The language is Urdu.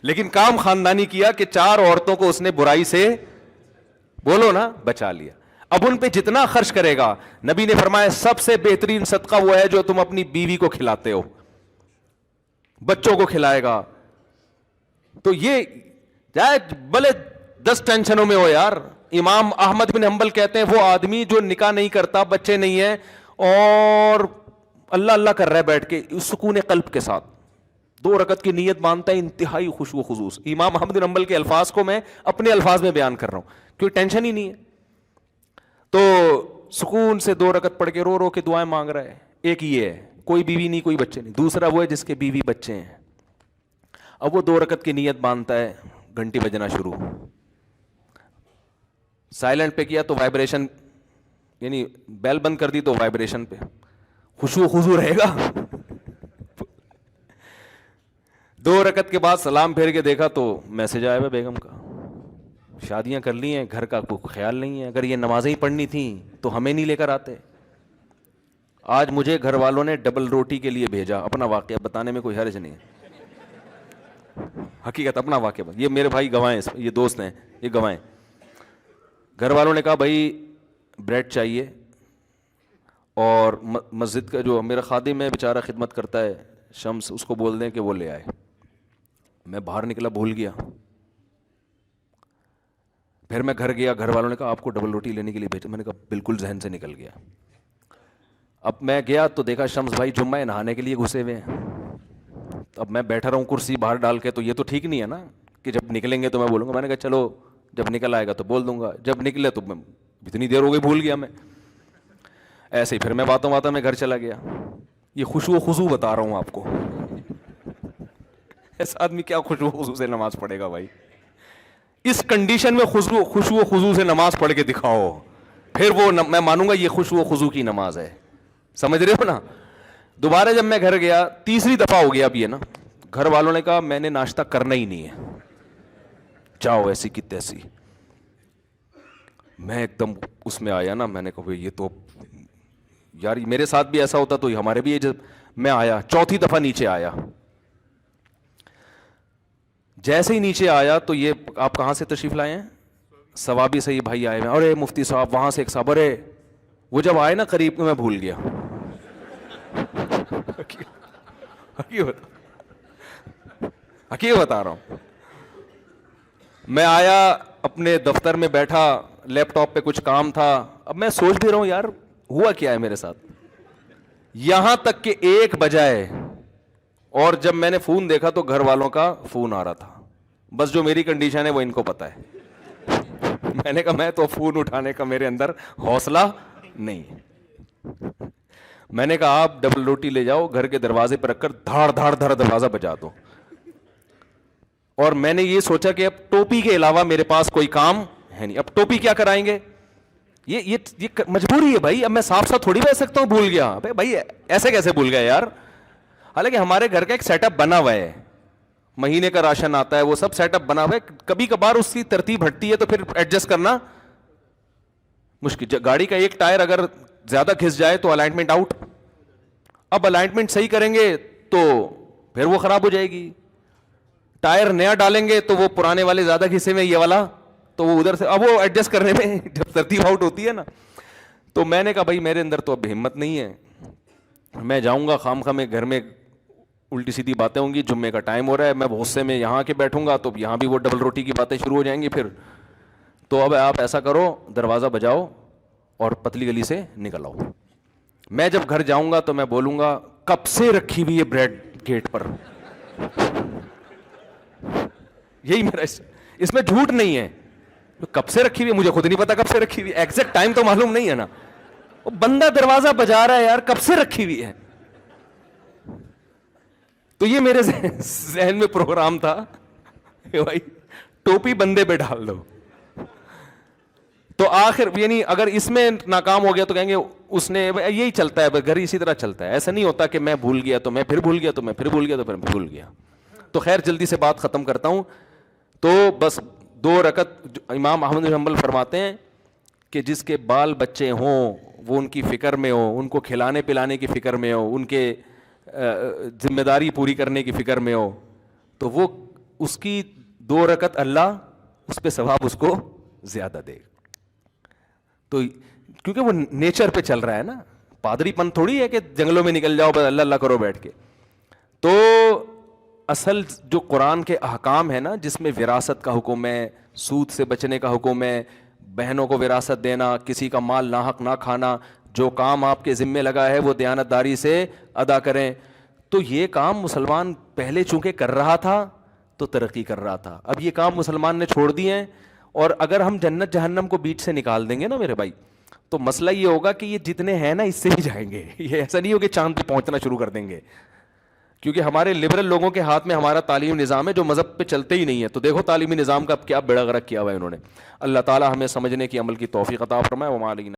لیکن کام خاندانی کیا کہ 4 عورتوں کو اس نے برائی سے بولو نا بچا لیا. اب ان پہ جتنا خرچ کرے گا, نبی نے فرمایا سب سے بہترین صدقہ وہ ہے جو تم اپنی بیوی کو کھلاتے ہو, بچوں کو کھلائے گا. تو یہ چاہے بھلے 10 ٹینشنوں میں ہو یار. امام احمد بن حنبل کہتے ہیں وہ آدمی جو نکاح نہیں کرتا, بچے نہیں ہیں, اور اللہ اللہ کر رہا ہے بیٹھ کے سکون قلب کے ساتھ, 2 رکعت کی نیت مانتا ہے, انتہائی خشوع و خضوع. امام احمد بن حنبل کے الفاظ کو میں اپنے الفاظ میں بیان کر رہا ہوں کیونکہ ٹینشن ہی نہیں ہے. تو سکون سے 2 رکعت پڑھ کے رو رو کے دعائیں مانگ رہا ہے. ایک یہ ہے کوئی بیوی نہیں کوئی بچے نہیں. دوسرا وہ ہے جس کے بیوی بچے ہیں. اب وہ 2 رکعت کی نیت باندھتا ہے, گھنٹی بجنا شروع, سائلنٹ پہ کیا تو وائبریشن, یعنی بیل بند کر دی تو وائبریشن پہ, خشوع و خضوع رہے گا. 2 رکعت کے بعد سلام پھیر کے دیکھا تو میسج آیا ہے بیگم کا, شادیاں کر لی ہیں, گھر کا کوئی خیال نہیں ہے, اگر یہ نمازیں ہی پڑھنی تھیں تو ہمیں نہیں لے کر آتے. آج مجھے گھر والوں نے ڈبل روٹی کے لیے بھیجا. اپنا واقعہ بتانے میں کوئی حرج نہیں ہے, حقیقت اپنا واقعہ. یہ میرے بھائی گواہیں, یہ دوست ہیں, یہ گواہیں. گھر والوں نے کہا بھائی بریڈ چاہیے, اور مسجد کا جو میرا خادم ہے بیچارہ خدمت کرتا ہے شمس, اس کو بول دیں کہ وہ لے آئے. میں باہر نکلا بھول گیا. پھر میں گھر گیا, گھر والوں نے کہا آپ کو ڈبل روٹی لینے کے لیے بھیجا. میں نے کہا بالکل ذہن سے نکل گیا. اب میں گیا تو دیکھا شمس بھائی جمعہ نہانے کے لیے گھسے ہوئے ہیں. اب میں بیٹھا رہا ہوں کرسی باہر ڈال کے, تو یہ تو ٹھیک نہیں ہے نا کہ جب نکلیں گے تو میں بولوں گا. میں نے کہا چلو جب نکل آئے گا تو بول دوں گا, جب نکلے تو میں اتنی دیر ہو گئی بھول گیا میں. ایسے ہی پھر میں باتوں میں گھر چلا گیا. یہ خشوع و خضوع بتا رہا ہوں آپ کو. ایسا آدمی کیا خشوع و خضوع سے نماز پڑھے گا بھائی؟ اس کنڈیشن میں خشوع و خضوع سے نماز پڑھ کے دکھاؤ, پھر وہ میں مانوں گا یہ خشوع و خضوع کی نماز ہے. سمجھ رہے ہو نا؟ دوبارہ جب میں گھر گیا, تیسری دفعہ ہو گیا اب یہ نا, گھر والوں نے کہا میں نے ناشتہ کرنا ہی نہیں ہے, جاؤ ایسی کی تیسی. میں ایک دم اس میں آیا نا, میں نے کہا بھائی یہ تو یار میرے ساتھ بھی ایسا ہوتا تو ہمارے بھی. جب میں آیا چوتھی دفعہ نیچے آیا, جیسے ہی نیچے آیا تو یہ آپ کہاں سے تشریف لائے ہیں؟ ثوابی سے یہ بھائی آئے ہیں. ارے مفتی صاحب, وہاں سے ایک صاحب, ارے وہ جب آئے نا قریب میں بھول گیا. حقیقت بتا رہا ہوں. میں آیا اپنے دفتر میں بیٹھا, لیپ ٹاپ پہ کچھ کام تھا. اب میں سوچ بھی رہا ہوں یار ہوا کیا ہے میرے ساتھ, یہاں تک کہ 1 بجا ہے, اور جب میں نے فون دیکھا تو گھر والوں کا فون آ رہا تھا. بس جو میری کنڈیشن ہے وہ ان کو پتا ہے. میں نے کہا میں تو فون اٹھانے کا میرے اندر حوصلہ نہیں. میں نے کہا آپ ڈبل روٹی لے جاؤ, گھر کے دروازے پہ رکھ کر دھاڑ دھاڑ دھاڑ دروازہ بجا دو. اور میں نے یہ سوچا کہ اب ٹوپی کے علاوہ میرے پاس کوئی کام ہے نہیں, اب ٹوپی کیا کرائیں گے, یہ مجبوری ہے بھائی. اب میں صاف صاف تھوڑی کہہ سکتا ہوں بھول گیا. بھائی ایسے کیسے بھول گیا یار؟ حالانکہ ہمارے گھر کا ایک سیٹ اپ بنا ہوا ہے, مہینے کا راشن آتا ہے, وہ سب سیٹ اپ بنا ہوا ہے. کبھی کبھار اس کی ترتیب ہٹتی ہے تو پھر ایڈجسٹ کرنا مشکل. گاڑی کا ایک ٹائر اگر زیادہ گھس جائے تو الائنمنٹ آؤٹ. اب الائنمنٹ صحیح کریں گے تو پھر وہ خراب ہو جائے گی. ٹائر نیا ڈالیں گے تو وہ پرانے والے زیادہ گھسے میں, یہ والا تو وہ ادھر سے, اب وہ ایڈجسٹ کرنے میں جب ترتیب آؤٹ ہوتی ہے نا. تو میں نے کہا بھائی میرے اندر تو اب ہمت نہیں ہے, میں جاؤں گا خام خواہ میں گھر میں الٹی سیدھی باتیں ہوں گی. جمعے کا ٹائم ہو رہا ہے, میں غصے میں یہاں کے بیٹھوں گا تو یہاں بھی وہ ڈبل روٹی کی باتیں شروع ہو جائیں گی پھر. تو اب آپ ایسا کرو, دروازہ بجاؤ اور پتلی گلی سے نکل آؤ. میں جب گھر جاؤں گا تو میں بولوں گا کب سے رکھی ہوئی ہے بریڈ گیٹ پر. یہی میرا, اس میں جھوٹ نہیں ہے. کب سے رکھی ہوئی ہے مجھے خود نہیں پتا کب سے رکھی ہوئی, ایگزیکٹ ٹائم تو معلوم نہیں ہے نا. وہ بندہ دروازہ بجا رہا ہے یار, کب سے رکھی ہوئی ہے. تو یہ میرے ذہن میں پروگرام تھا کہ بھائی ٹوپی بندے پہ ڈال دو. تو آخر یعنی اگر اس میں ناکام ہو گیا تو کہیں گے اس نے, یہی چلتا ہے گھر اسی طرح چلتا ہے. ایسا نہیں ہوتا کہ میں بھول گیا تو میں پھر بھول گیا, تو میں پھر بھول گیا, تو پھر بھول گیا. تو خیر جلدی سے بات ختم کرتا ہوں. تو بس 2 رکعت امام احمد بن حنبل فرماتے ہیں کہ جس کے بال بچے ہوں وہ ان کی فکر میں ہو, ان کو کھلانے پلانے کی فکر میں ہو, ان کے ذمہ داری پوری کرنے کی فکر میں ہو, تو وہ اس کی 2 رکعت اللہ اس پہ ثواب اس کو زیادہ دے گا. تو کیونکہ وہ نیچر پہ چل رہا ہے نا, پادری پن تھوڑی ہے کہ جنگلوں میں نکل جاؤ بس اللہ اللہ کرو بیٹھ کے. تو اصل جو قرآن کے احکام ہے نا, جس میں وراثت کا حکم ہے, سود سے بچنے کا حکم ہے, بہنوں کو وراثت دینا, کسی کا مال ناحق نہ کھانا, جو کام آپ کے ذمے لگا ہے وہ دیانتداری سے ادا کریں. تو یہ کام مسلمان پہلے چونکہ کر رہا تھا تو ترقی کر رہا تھا, اب یہ کام مسلمان نے چھوڑ دیے ہیں. اور اگر ہم جنت جہنم کو بیچ سے نکال دیں گے نا میرے بھائی, تو مسئلہ یہ ہوگا کہ یہ جتنے ہیں نا اس سے ہی جائیں گے. یہ ایسا نہیں ہو کہ چاند پہ پہنچنا شروع کر دیں گے, کیونکہ ہمارے لبرل لوگوں کے ہاتھ میں ہمارا تعلیمی نظام ہے جو مذہب پہ چلتے ہی نہیں ہے. تو دیکھو تعلیمی نظام کا کیا بیڑا غرق کیا ہوا ہے انہوں نے. اللہ تعالی ہمیں سمجھنے کی عمل کی توفیق عطا فرمائے. وما علینا